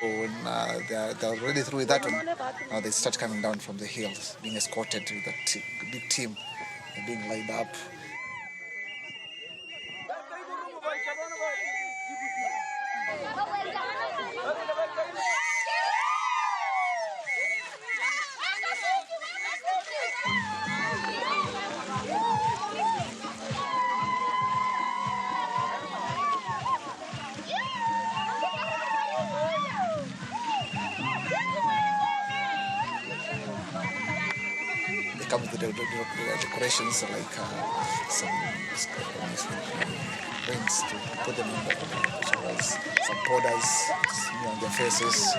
When they're already through with that one, now they start coming down from the hills, being escorted with that big team, being lined up. Come with the decorations like some rings to put them on the shoulders, some powders on their faces.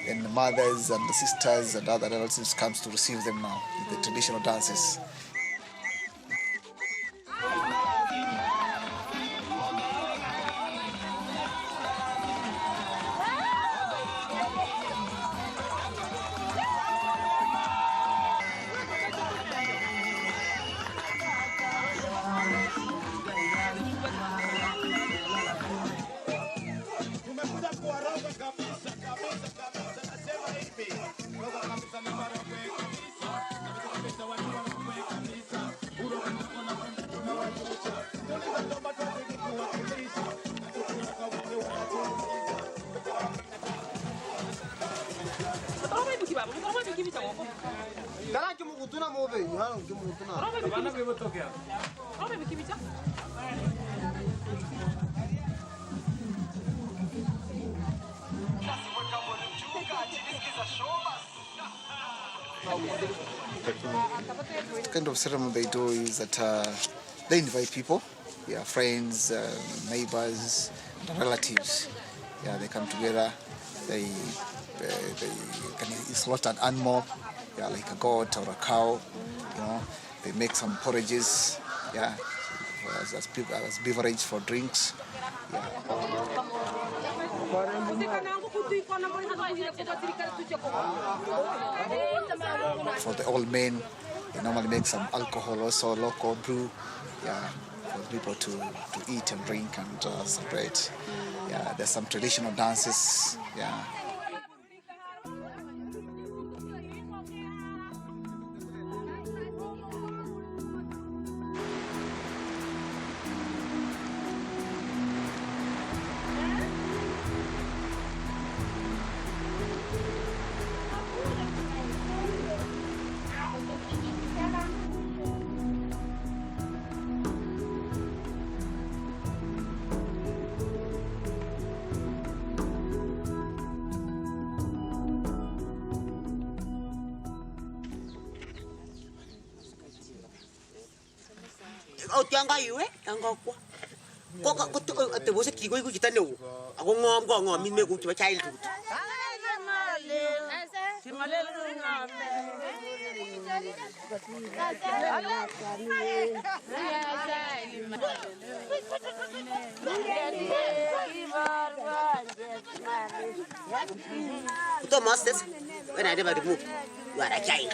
And the mothers and the sisters and other relatives comes to receive them now with the traditional dances. The kind of ceremony they do is that they invite people, friends, neighbors, relatives. They come together. They can slaughter an animal, like a goat or a cow. They make some porridges, as beverage for drinks. For the old men, they normally make some alcohol, also local brew, for people to eat and drink and celebrate. There's some traditional dances, Tianga yue, tianga kwa. Kok te bose kigo iku kita neu. Aku ngom min me ku coba child tu. Itu masters. When I never move, you are a child.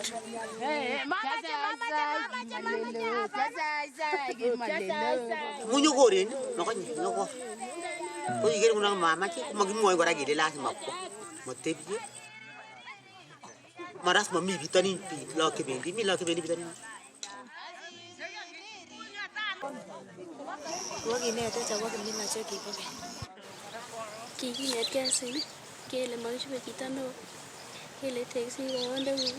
Munyu gorin, noko. Kau ikut orang mama cik, mungkin mau orang gede lah sama aku. Mati dia. Maras mami bitani, lah kebendi bitani. Gua gini ada coba kemudian aja gitu. Kiki lihat kan sih, kele mau coba kita no, kele teksi bawa anda ni,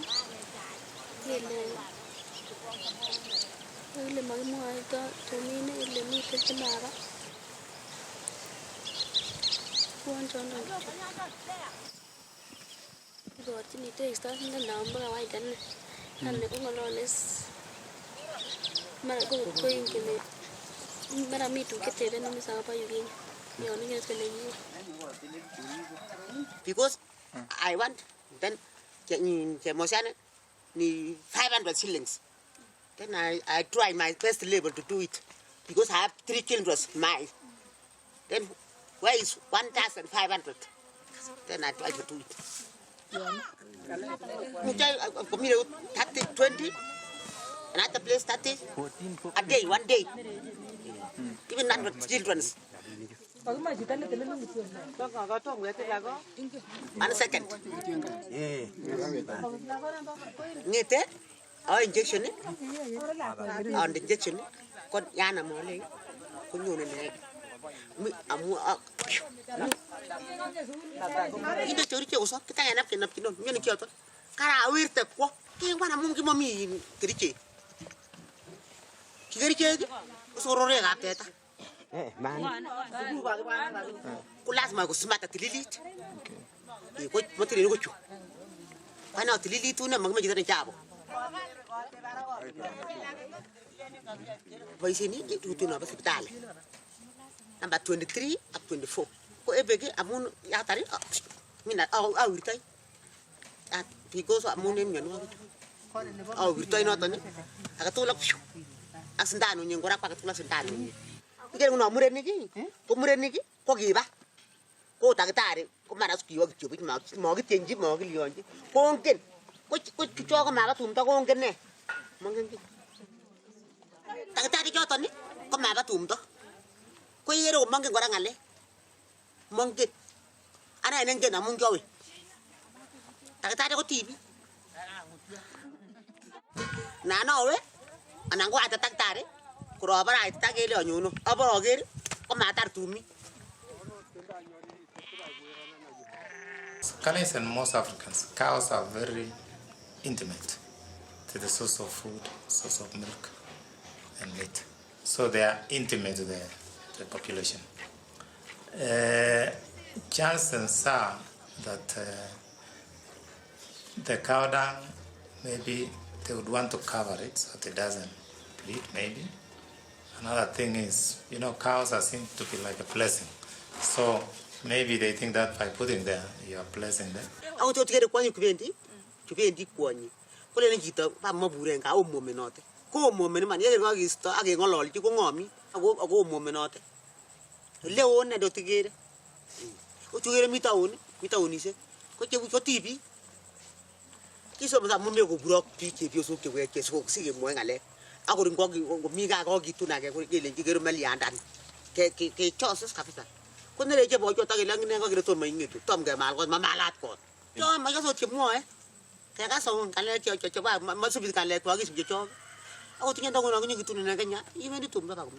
kele mau ada tuni ni, kele ni kerja nara, bukan contoh. Buat ini teks tapi ni nama awak dan ni pun kalau les, mana aku yang kele. Mara mi tu kete ben mi sa pa yugi. Yo ni ngas kele yi. Because I want then ke motion ni 500 shillings. Then I try my best level to do it because I have 3 children mine. Then where is 1,500? Then I try to do it. Mungkin aku 30, 20 Another place 30 a day, 1 day. Even not with children's. 1 second. Ngete, injection on the injection. Kon yana mole. Kunyone ne. Ito chori ke uso kita enap kinon. Ngene kyoto. Kara awirte ko. Ki wana mungi mami kiriche. Kiriche usorore gapeta. Man. Kulas ma kusmata tililit. Ko motiri ko chu. Kana tililit una magma jidare jabo. Voisini itu na hospital. Number 23 up 24. Ko ebege amun ya tari. Mina wirtai. At because amun nem nyano. Wirtai no tani. Aga tulak. Asndano nyengora pa tulak sendano. Ikere kuno muren niki, ko muren niki, ko giba, ko takitari, ko maras kiyo kiyo, mo kitenji, mo kilionji, ko ongen, ko choka maga tumta ko ongen ne, mongen ki. Takitari choto ni, ko maga tumta, ko ikere ko mongen kora ngale, mongen, ana enengen amun kyowe, takitari ko tibi, nano we, anango ata takitari. Kurabara ita gele anyuno abara gere ko matar tumi. Ghanaians and most Africans, cows are very intimate to the source of food, source of milk and meat. So they are intimate to the population. Chances are that the cow dung, maybe they would want to cover it so it doesn't bleed, maybe. Another thing is, cows are seen to be like a blessing. So maybe they think that by putting there, you are blessing them. Ako to tigere kwani kubendi kwani. Kole ne jito pa maburenga o momenote. Ko momene man yele ngagi sto age ngolol ti ko ngomi. Ako momenote. Le one do tigere. O tigere mitauni se. Ko che ko tibi. Kiso mza mume ko burok ti che bioso ke we ke so sige mo ngale. Ako rin ko miga ko gitu na ke ko gele jigero maliandan ke choses kapita ko ne je bo jo ta gele ngi ko gele to mai ngi tom ga mal ko mamalat ko jo ma ga so ti mo ke ga so kan le cho ba ma su bi kan le ko gi su jo ako tin ndongo ngi gitu na ga nya even di tum ba ko.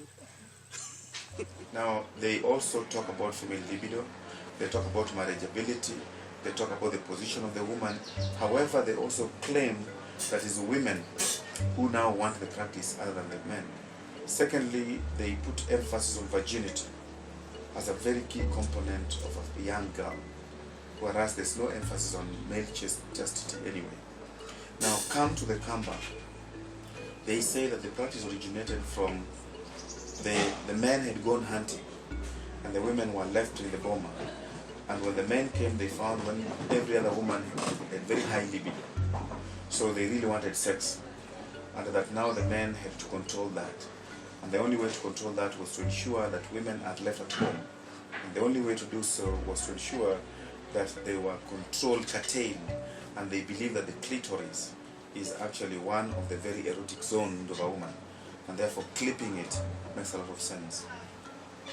Now they also talk about female libido, they talk about marriageability, they talk about the position of the woman. However, they also claim that is women who now want the practice other than the men. Secondly, they put emphasis on virginity as a very key component of a young girl, whereas there's no emphasis on male chastity anyway. Now come to the Kamba. They say that the practice originated from the men had gone hunting and the women were left in the boma. And when the men came, they found when every other woman had very high libido. So they really wanted sex. And that now the men had to control that. And the only way to control that was to ensure that women are left at home. And the only way to do so was to ensure that they were controlled, curtailed, and they believe that the clitoris is actually one of the very erotic zones of a woman. And therefore clipping it makes a lot of sense.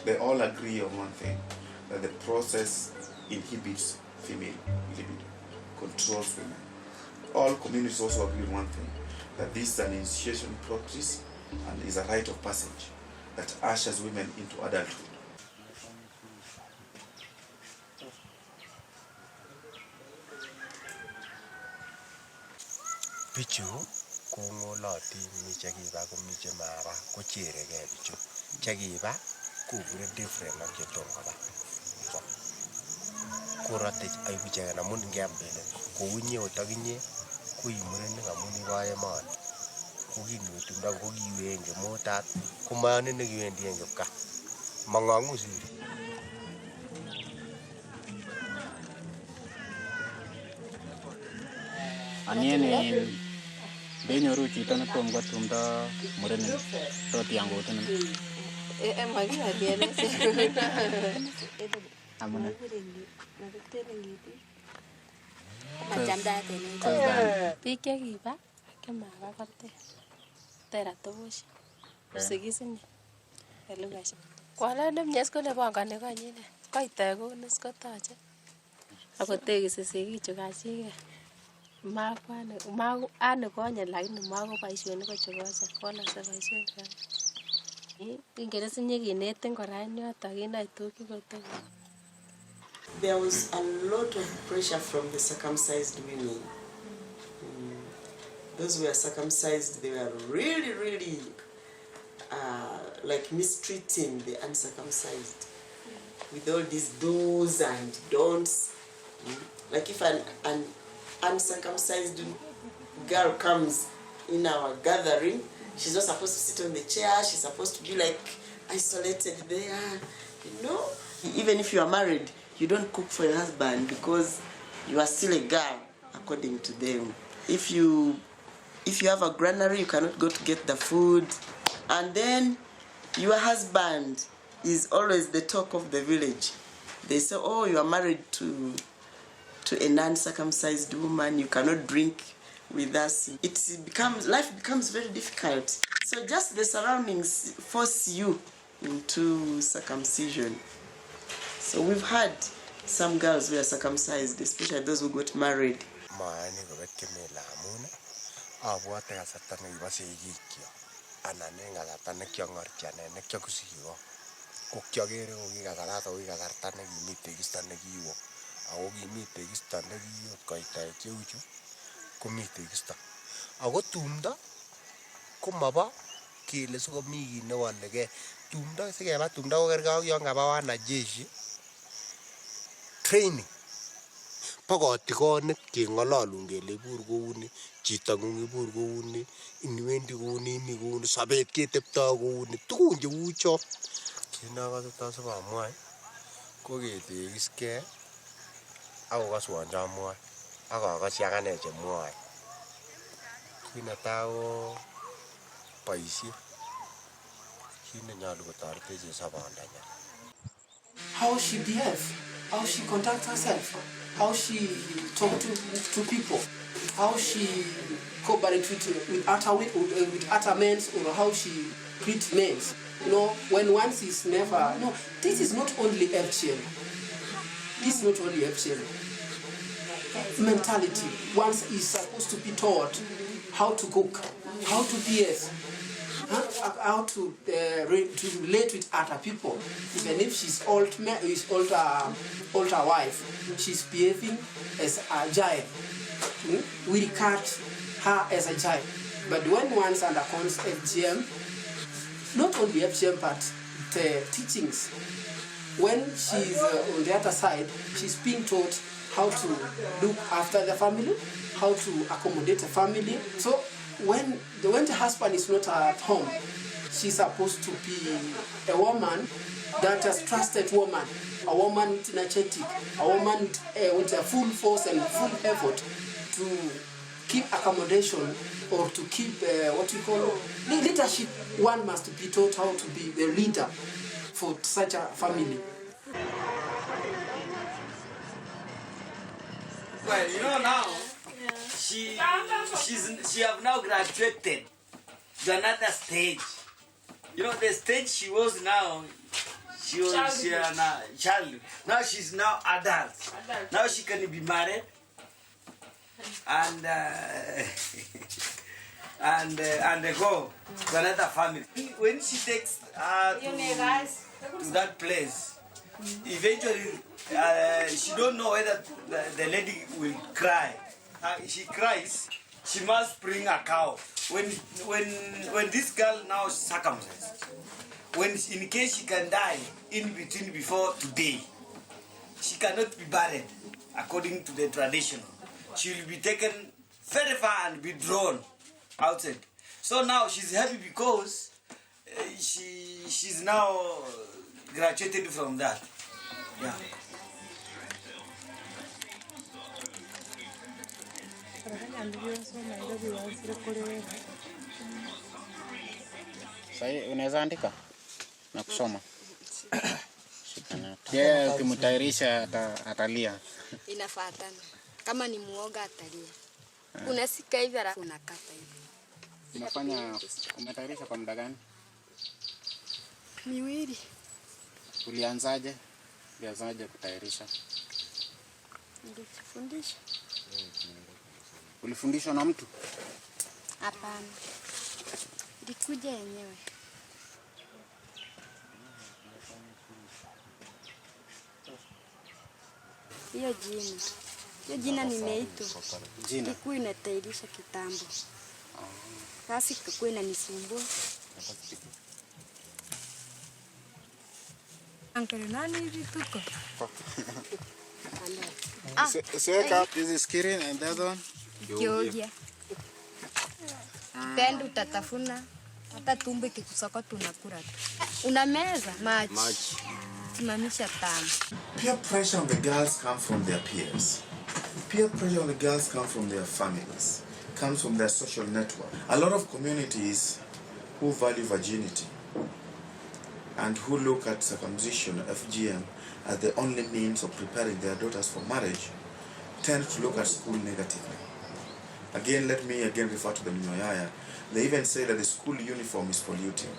They all agree on one thing, that the process inhibits female libido, controls women. All communities also agree on one thing, that this is an initiation practice and is a rite of passage that ushers women into adulthood. Bichu kongoloti mi chekiba komi chemaba kochereke bichu chekiba kubure different ak chetongoba kurate aibu chegen amun ngembele kounye otakinye kuimurenik amun ikoye mon kokinutumda kokiwen kemotat komani nekiwendi en kipka mang'ang'u siri. Anyen benyoru chito netom kotumda murenik tot yang kotunin. Amune? Machamdaat en biik chekiba komaba kote. tera toboshi. Usigizi lugha. Kwa leo mnyesko le bangane kanyine. Kaitego niskotaje. Akotegese segicho kachige. Makwane ane konye lakini mako boisionik ko chekocha. Kona se boisionik. Ingereza nyekineten kora en yoto kinai tuki koto. There was a lot of pressure from the circumcised women. Those who were circumcised, they were really like mistreating the uncircumcised with all these do's and don'ts. Like if an uncircumcised girl comes in our gathering, she's not supposed to sit on the chair, she's supposed to be like isolated there, you know. Even if you are married, you don't cook for your husband because you are still a girl, according to them. If you have a granary, you cannot go to get the food. And then your husband is always the talk of the village. They say, oh, you are married to a non-circumcised woman, you cannot drink with us. Life becomes very difficult. So just the surroundings force you into circumcision. So we've had some girls who are circumcised, especially those who got married. Training. Pagotikonet kengololun kele ibur kouni, chito ngung ibur kouni, iniwendi kouni, imi kouni, sobet keteptoi kouni, tugun cheu chon. Kinakase tasibamwai ko ketekiskei akokaswon chamwae akakasyi akane chemwae. Kit netai ko boisiet. Kit nenyolu kotoretech en sobondanyon. How she behaves, how she conducts herself, how she talks to people, how she cooperates with other men, or how she treats men. You know, when once is never, no, this is not only FGM. This is not only FGM. Mentality. Once is supposed to be taught how to cook, how to behave, how to relate with other people. Even if she's older wife, she's behaving as a child. We regard her as a child. But when one's undergoes FGM, not only FGM but the teachings, when she's on the other side, she's being taught how to look after the family, how to accommodate the family. So when the husband is not at home, she's supposed to be a woman that is trusted woman, a woman energetic, a woman with a full force and full effort to keep accommodation or to keep what we call leadership. One must be taught how to be the leader for such a family. Well, you know now, she have now graduated to another stage. You know the stage she was now, she was child. Now she's now adult. Now she can be married and go to another family. When she takes to that place, eventually she don't know whether the lady will cry. She cries, she must bring a cow. When this girl now circumcised, when in case she can die in between before today, she cannot be buried according to the tradition. She will be taken very far and be drawn outside. So now she's happy because she's now graduated from that. Yeah. Sasa unaweza andika na kusoma. Yeye ukimtairisha atalia. Inafuatana. Kama ni muoga atalia. Unasika hivi alafu unakata hivi. Umetayarisha kwa muda gani? Miwili. Ulianzaje kutayarisha? Nilijifundisha. Ulifundishwa na mtu? Hapana. Nilikuja yenyewe. Hiyo jina nimeitwa. Ilikuwa inatayarisha kitambo. Sasa ikakuwa inanisumbua. Uncle, nani hivi tuko? So wake up, this is Kirin and the other one? Georgia. Pendo utatafuna. Hata tumbo ikikusoko tunakula tu. Unameza maji. Simamisha tamu. Peer pressure on the girls comes from their peers. Peer pressure on the girls comes from their families, comes from their social network. A lot of communities who value virginity and who look at circumcision, FGM, as the only means of preparing their daughters for marriage, tend to look at school negatively. Again, let me refer to the Mnyoyaya. They even say that the school uniform is polluting.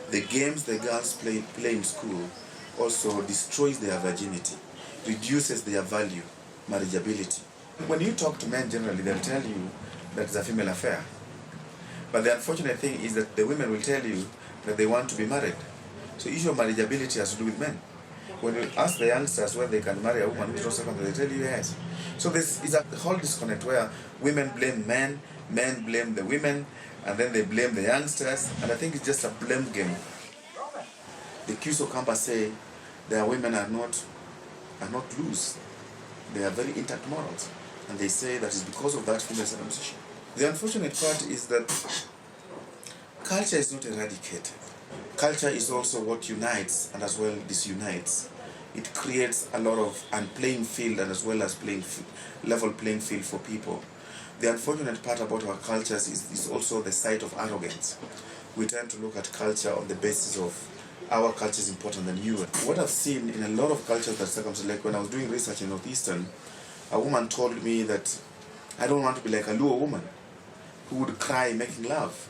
The games the girls play in school also destroys their virginity, reduces their value, marriageability. When you talk to men generally, they'll tell you that it's a female affair. But the unfortunate thing is that the women will tell you that they want to be married. So issue of marriageability has to do with men. When you ask the youngsters whether they can marry a woman who's also they tell you yes. So this is a whole disconnect where women blame men, men blame the women, and then they blame the youngsters, and I think it's just a blame game. The Kyuso campus say their women are not loose. They are very intact morals. And they say that it's because of that female circumcision. The unfortunate part is that culture is not eradicated. Culture is also what unites and as well disunites. It creates a lot of unplaying field and as well as level playing field for people. The unfortunate part about our cultures is also the site of arrogance. We tend to look at culture on the basis of our culture is important than you. What I've seen in a lot of cultures that circumcised, like when I was doing research in Northeastern, a woman told me that I don't want to be like a Luo woman who would cry making love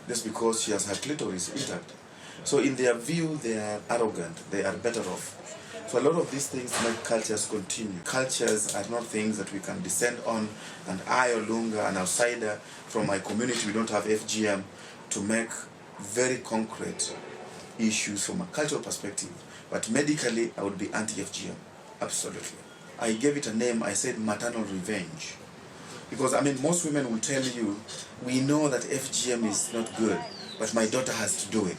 just because she has her clitoris intact. So in their view, they are arrogant, they are better off. So a lot of these things make cultures continue. Cultures are not things that we can descend on, and I or Lunga, an outsider from my community, we don't have FGM, to make very concrete issues from a cultural perspective. But medically, I would be anti-FGM, absolutely. I gave it a name, I said maternal revenge. Because, I mean, most women will tell you, we know that FGM is not good, but my daughter has to do it.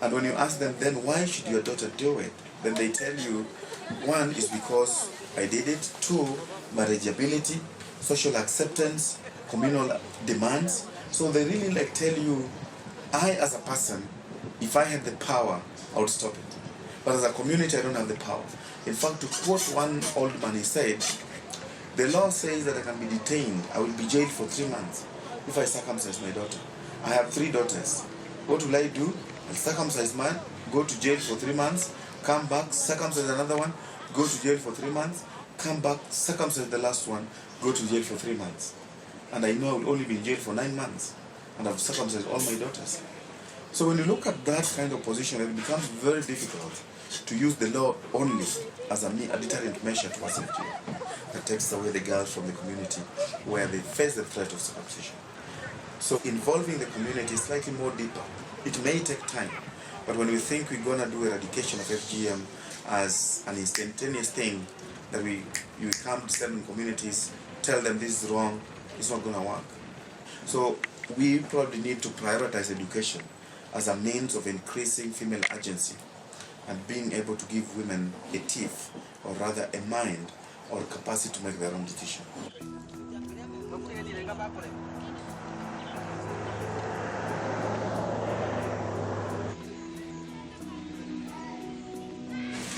And when you ask them, then why should your daughter do it? Then they tell you, one is because I did it, two, marriageability, social acceptance, communal demands. So they really like tell you, I as a person, if I had the power, I would stop it. But as a community, I don't have the power. In fact, to quote one old man, he said, the law says that I can be detained, I will be jailed for 3 months if I circumcise my daughter. I have 3 daughters. What will I do? I'll circumcise man, go to jail for 3 months, come back, circumcise another one, go to jail for 3 months, come back, circumcise the last one, go to jail for 3 months. And I know I will only be in jail for 9 months, and I've circumcised all my daughters. So when you look at that kind of position, it becomes very difficult to use the law only as a deterrent measure towards FGM that takes away the girls from the community where they face the threat of circumcision. So involving the community is slightly more deeper. It may take time, but when we think we're going to do eradication of FGM as an instantaneous thing, that you come to certain communities, tell them this is wrong, it's not going to work. So we probably need to prioritize education as a means of increasing female agency and being able to give women a teeth, or rather a mind, or capacity to make their own decision.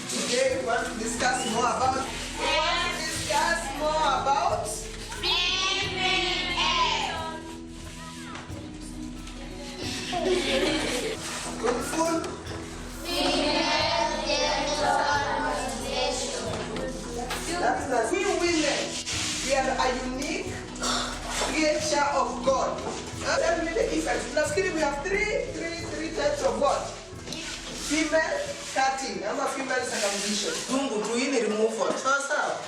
Today we want to discuss more about we women, we are a unique creature of God. Kizungu tu hii ni removal. Sawa?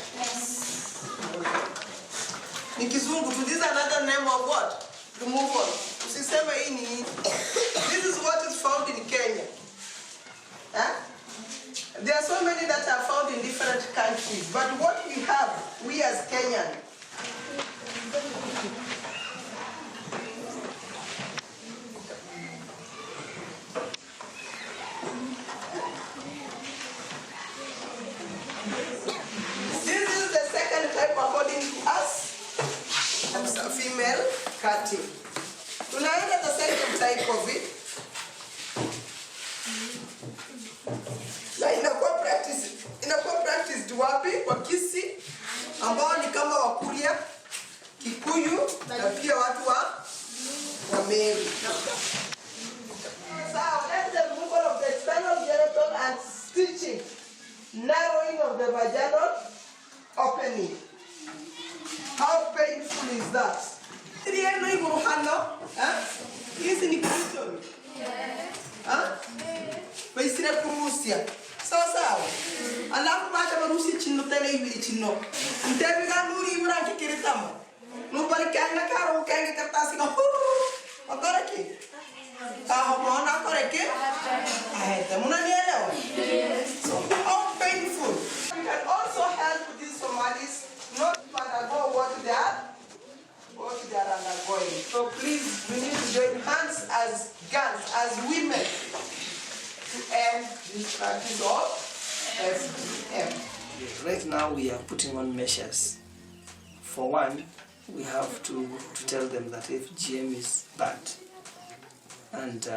Ni Kizungu tu. This is another name of what? Removal. Usiseme hii ni. This is what is found in Kenya. Huh? There are so many that are found in different countries, but what we have, we as Kenyan, this is the second type according to us, of female cutting. Tunaenda the second type of it. Na inakuwa practiced wapi? Kwa Kisii ambao ni kama Wakuria, Kikuyu na pia watu wa Meru. So that's the removal of the external genital and stitching, narrowing of the vaginal opening. How painful is that? Trieno iguruhano, hizi ni clitoris. Baisire kurusia. Sawa. Alafu bacha barusi chino tele ibili chino. Mtebi ga nuri ibura kikiritama. Nubari kanga karo kanga katasi ga. Agora ki. Mona koreke. Muna nielewa. So how painful. We can also help these Somalis not to undergo what they are undergoing. So please, we need to join hands as girls, as women, to end this practice of FGM. Right now we are putting on measures. For one, we have to tell them that FGM is bad and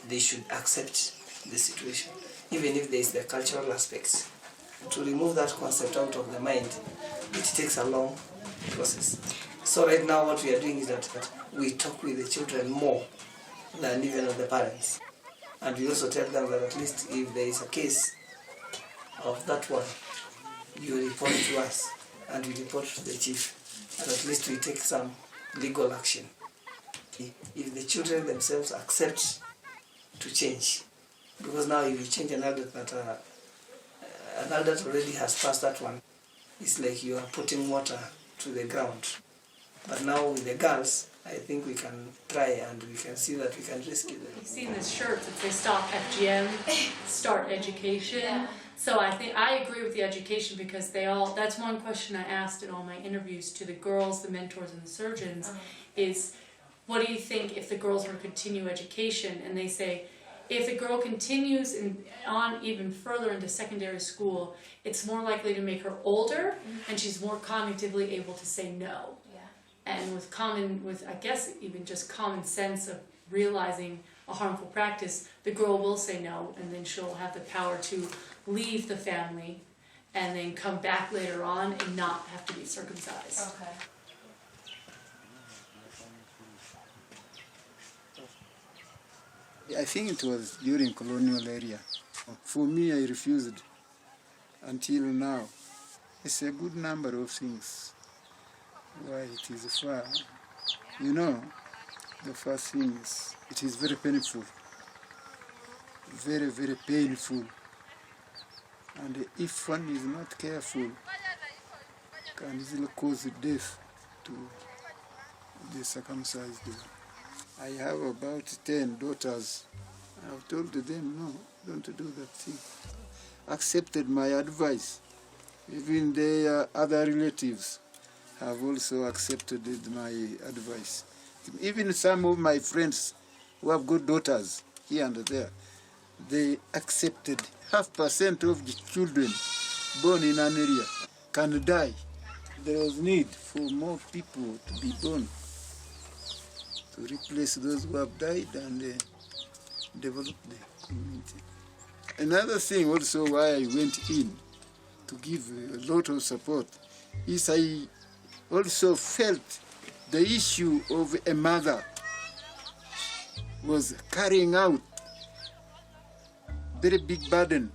they should accept the situation, even if there is the cultural aspects. To remove that concept out of the mind, it takes a long process. So right now what we are doing is that we talk with the children more than even the parents. And we also tell them that at least if there is a case of that one, you report to us and we report to the chief. And at least we take some legal action. If the children themselves accept to change, because now if you change an adult that an adult already has passed that one, it's like you are putting water to the ground. But now with the girls, I think we can try and we can see that we can rescue them. You've seen this shirt that says Stop FGM, Start Education. Yeah. So I agree with the education because that's one question I asked in all my interviews to the girls, the mentors and the surgeons is, what do you think if the girls were to continue education? And they say, if the girl continues on even further into secondary school, it's more likely to make her older and she's more cognitively able to say no. And with I guess even just common sense of realizing a harmful practice, the girl will say no, and then she'll have the power to leave the family and then come back later on and not have to be circumcised. Okay. I think it was during colonial area. For me, I refused until now. It's a good number of things why it is far. You know, the first thing is it is very painful. Very, very painful. And if one is not careful, can easily cause death to the circumcised. I have about 10 daughters. I've told them, no, don't do that thing. Accepted my advice. Even their other relatives have also accepted my advice. Even some of my friends who have good daughters here and there, they accepted 0.5% of the children born in an area can die. There was need for more people to be born to replace those who have died and develop the community. Another thing also why I went in to give a lot of support is I also felt the issue of a mother was carrying out very big burden,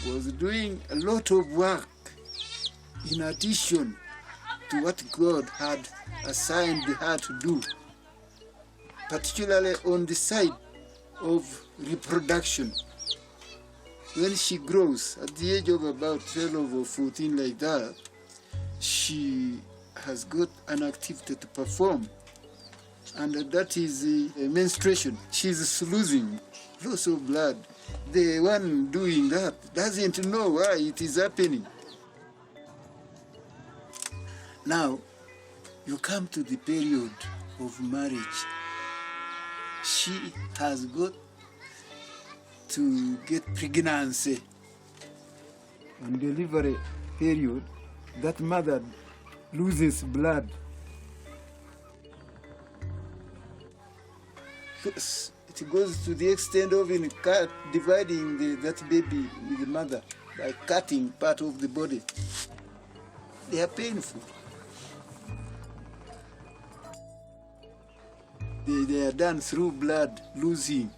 was doing a lot of work in addition to what God had assigned her to do, particularly on the side of reproduction. when she grows, at the age of about 12 or 14 like that, she has got an activity to perform. And that is menstruation. She's losing lots of blood. The one doing that doesn't know why it is happening. Now, you come to the period of marriage. She has got to get pregnancy. On delivery period, that mother loses blood. It goes to the extent of dividing that baby with the mother by cutting part of the body. They are painful. They are done through blood losing.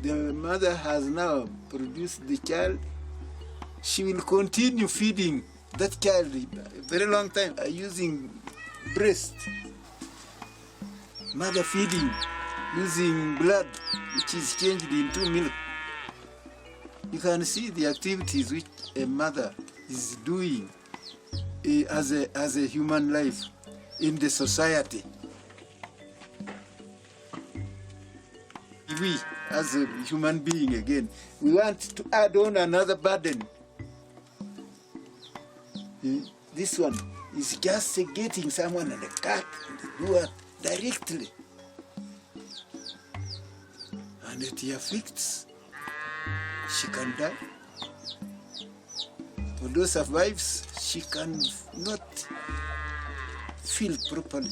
The mother has now produced the child. She will continue feeding that child a very long time using breast. Mother feeding using blood, which is changed into milk. You can see the activities which a mother is doing as a human life in the society. We, as a human being again, we want to add on another burden. This one is just getting someone and a cut and do it directly. And it affects. She can die. Although survives, she cannot feel properly.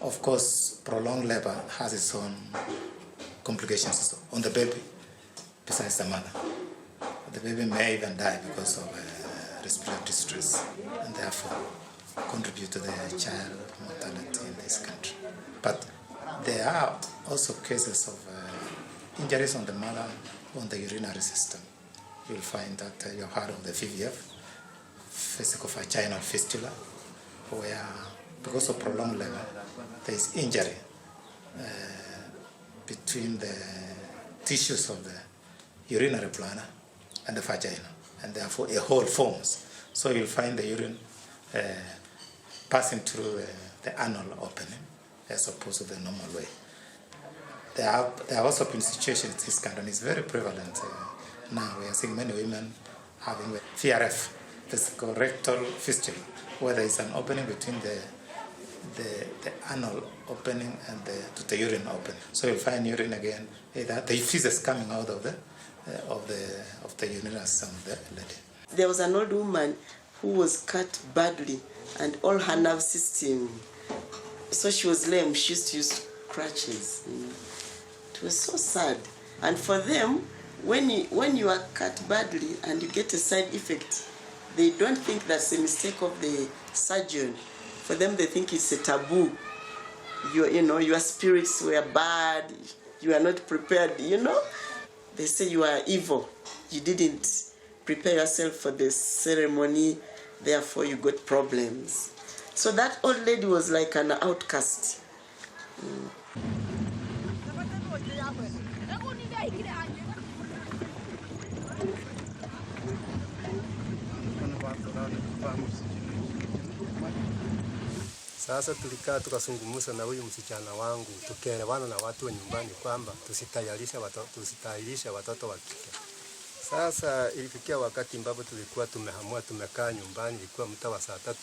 Of course, prolonged labor has its own complications on the baby, besides the mother. The baby may even die because of respiratory stress, and therefore contribute to the child mortality in this country. But there are also cases of injuries on the mother, on the urinary system. You'll find that you've heard of the VVF, vesicovaginal fistula, where because of prolonged labor, there is injury between the tissues of the urinary bladder and the vagina, and therefore a hole forms. So you'll find the urine passing through the anal opening as opposed to the normal way. There have also been situations in this country, and it's very prevalent now. We are seeing many women having VRF, vesicorectal fistula, where there is an opening between the anal opening and the urine opening. So you'll find urine again, either the feces coming out of the urinary system of the lady. There was an old woman who was cut badly, and all her nerve system, so she was lame. She used to use crutches. It was so sad. And for them, when you are cut badly and you get a side effect, they don't think that's a mistake of the surgeon. For them, they think it's a taboo. Your spirits were bad. You are not prepared. They say you are evil. You didn't prepare yourself for the ceremony. Therefore, you got problems. So that old lady was like an outcast. Sasa tulikaa tukazungumza na huyu msichana wangu, tukielewana na watu wa nyumbani kwamba tusitayarishe watoto wa kike. Sasa ilifikia wakati ambapo tulikuwa tumehamua tumekaa nyumbani, ilikuwa mtaa wa saa 3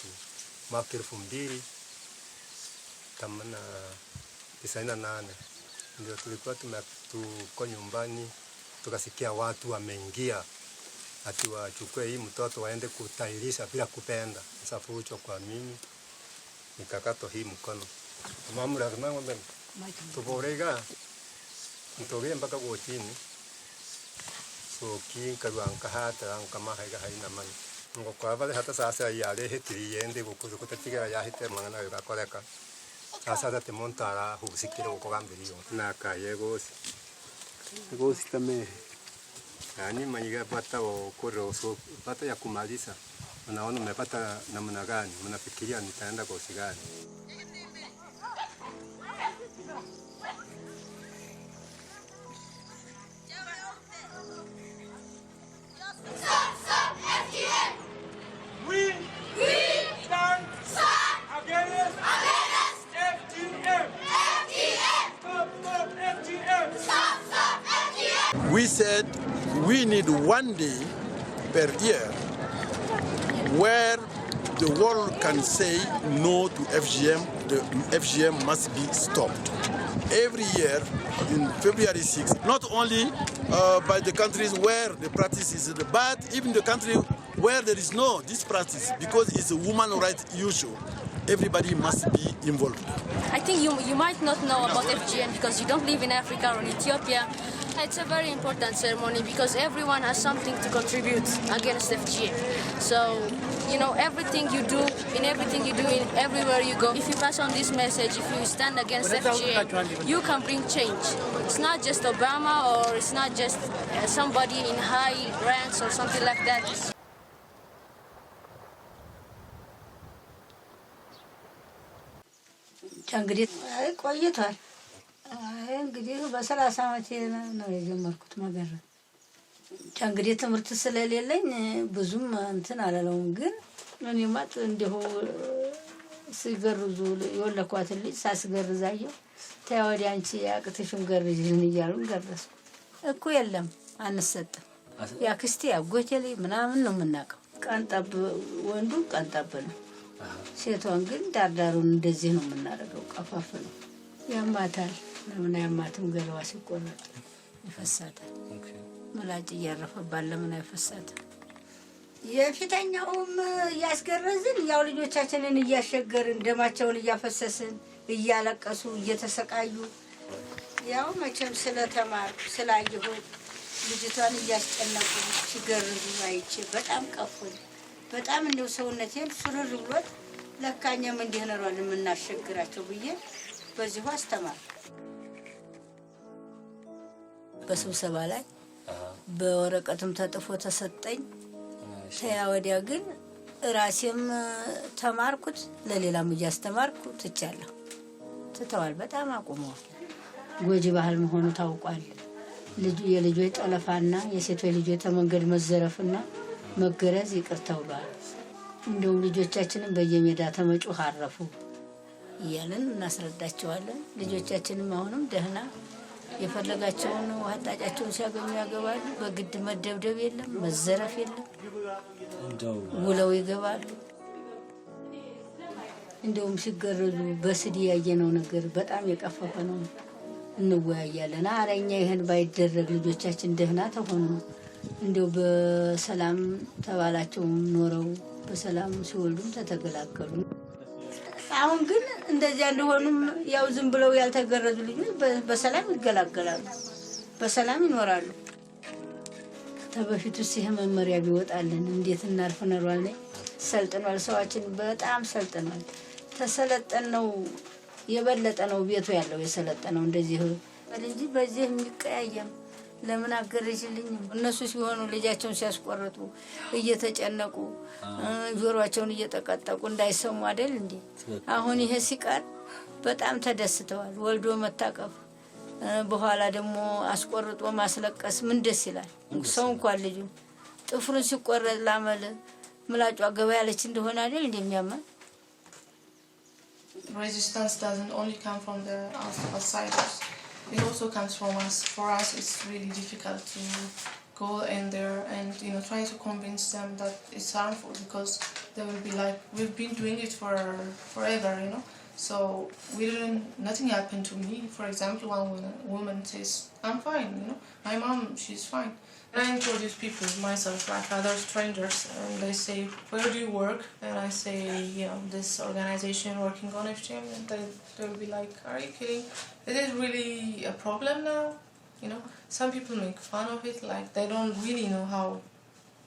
mwaka 2098. Ndio tulikuwa tuko nyumbani, tukasikia watu wameingia ati wachukue hii mtoto waende kutayarisha bila kupenda. Sasa fucho kwa mimi nikakato hii mkono. Mamura kama ngombe tuborega ntoge mpaka kwa chini. So kinkaruanka hata kama haina mani. Ngo kwa vale hata sasa yale hetiri yende kutatiga ya hete mangana yokakoleka. Sasa date montara husikire ukogambiriyo na kayego gosi tame yani mayiga pata okoro so pata ya kumaliza. Unaona umepata namna gani? Mnafikiria nitaenda kosi gani? we said we need 1 day per year where the world can say no to FGM. The FGM must be stopped. Every year, in February 6, not only by the countries where the practice is, but even the country where there is no this practice, because it's a woman rights issue. Everybody must be involved. I think you might not know about FGM because you don't live in Africa or in Ethiopia. It's a very important ceremony because everyone has something to contribute against FGM. So, you know, everything you do, everywhere you go, if you pass on this message, if you stand against FGM, you can bring change. It's not just Obama or it's not just somebody in high ranks or something like that. እንግዲህ ቆይቷል። እንግዲህ በ30 ዓመቴ ነው የጀመርኩት መገረዝ። እንግዲህ ትምህርት ስለሌለኝ ብዙም እንትን አላለውም። ግን እኔማ እንዲሁ ሲገርዙ የወለኳትን ልጅ ሳስገርዛየው ተያወዲያ አንቺ አቅትሽም ገርዥን እያሉ ገረዝኩ። እኮ የለም አንሰጥም። ያክስቴ አጎቴ ላይ ምናምን ነው የምናውቀው። ቀንጠብ ወንዱ ቀንጠብ ነው። ሴቷን ግን ዳርዳሩን እንደዚህ ነው የምናደርገው። ቀፋፍ ነው ያማታል። ለምን ያማትም ገለዋ ሲቆረጥ ይፈሳታል። መላጭ እያረፈባል ለምን አይፈሳትም? የፊተኛውም እያስገረዝን ያው ልጆቻችንን እያሸገርን ደማቸውን እያፈሰስን እያለቀሱ እየተሰቃዩ ያው መቼም ስለተማርኩ ስላየሁ ልጅቷን እያስጨነቁ ሲገርዙ አይቼ በጣም ቀፉኝ። በጣም እንደው ሰውነቴን ፍርር ብሎት ለካኛም እንዲህ ነው የምናሸግራቸው ብዬ በዚሁ አስተማር። በስብሰባ ላይ በወረቀትም ተጥፎ ተሰጠኝ። ተያ ወዲያ ግን ራሴም ተማርኩት ለሌላም እያስተማርኩ ትቻለሁ። ትተዋል፣ በጣም አቁመዋል። ጎጂ ባህል መሆኑ ታውቋል። የልጆች ጠለፋና የሴቶች ልጆች ተመንገድ መዘረፍና መገረዝ ይቅር ተብሏል። እንደውም ልጆቻችንን በየሜዳ ተመጩህ አረፉ እያልን እናስረዳቸዋለን። ልጆቻችንም አሁንም ደህና የፈለጋቸውን ዋጣጫቸውን ሲያገኙ ያገባሉ። በግድ መደብደብ የለም፣ መዘረፍ የለም። ውለው ይገባሉ። እንደውም ሲገረዙ በስዲ ያየነው ነገር በጣም የቀፈፈ ነው። እንወያያለን። አረኛ ይሄን ባይደረግ ልጆቻችን ደህና ተሆኑ እንደው በሰላም ተባላቸው ኖረው በሰላም ሲወልዱም ተተገላገሉ። አሁን ግን እንደዚያ እንደሆኑም ያው ዝም ብለው ያልተገረዙ ልጆች በሰላም ይገላገላሉ፣ በሰላም ይኖራሉ። ተበፊቱስ ይሄ መመሪያ ቢወጣልን እንዴት እናርፍ ነሯል። ሰልጥኗል፣ ሰዋችን በጣም ሰልጥኗል። ተሰለጠን ነው የበለጠ ነው ቤቱ ያለው የሰለጠነው እንደዚህ እንጂ በዚህ የሚቀያየም ለምን አገረጅልኝ? እነሱ ሲሆኑ ልጃቸውን ሲያስቆርጡ እየተጨነቁ ጆሮአቸውን እየተቀጠቁ እንዳይሰሙ አይደል እንዴ? አሁን ይሄ ሲቀር በጣም ተደስተዋል። ወልዶ መታቀፍ በኋላ ደግሞ አስቆርጦ ማስለቀስ ምን ደስ ይላል። ሰው እንኳን ልጁ ጥፍሩን ሲቆረጥ ላመለ ምላጯ ገበያ ያለች እንደሆነ አይደል እንደሚያማ Resistance doesn't only come from the outsiders. It also comes from us. For us, it's really difficult to go in there and try to convince them that it's harmful because they will be like, we've been doing it for forever, So nothing happened to me. For example, one woman says, I'm fine, my mom, she's fine. And I introduce people myself, like other strangers, and they say, where do you work? And I say, this organization working on FGM, and they'll be like, are you kidding? Is it really a problem now? Some people make fun of it, like they don't really know how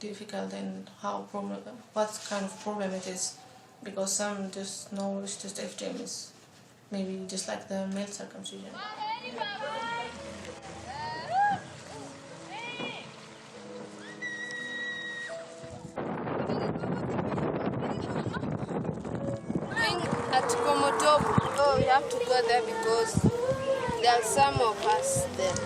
difficult and what kind of problem it is. Because some just know it's just FGM is maybe just like the male circumcision. At Komotop, we have to go there because there are some of us there.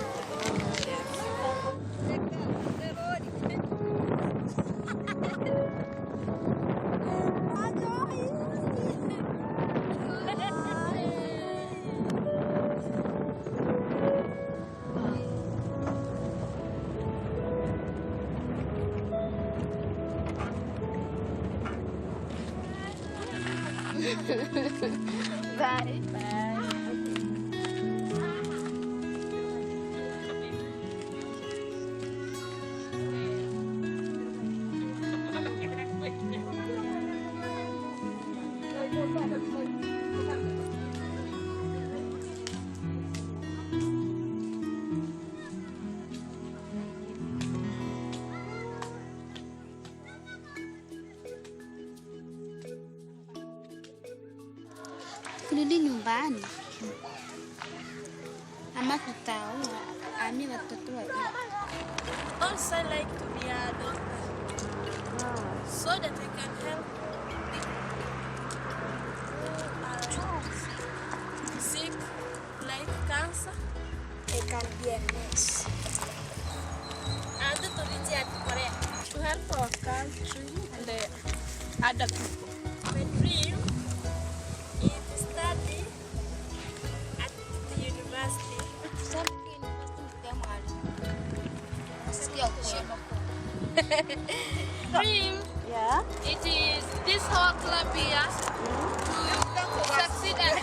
Bye. Kurudi nyumbani ama tutaoa ami watoto wawili. Also, I like to be a doctor so that I can help people who are sick, like cancer. I can be a nurse. And to reach out Korea to help our country and the other people. My dream is to study at the university. Dream. Yeah. It is this whole club here to succeed and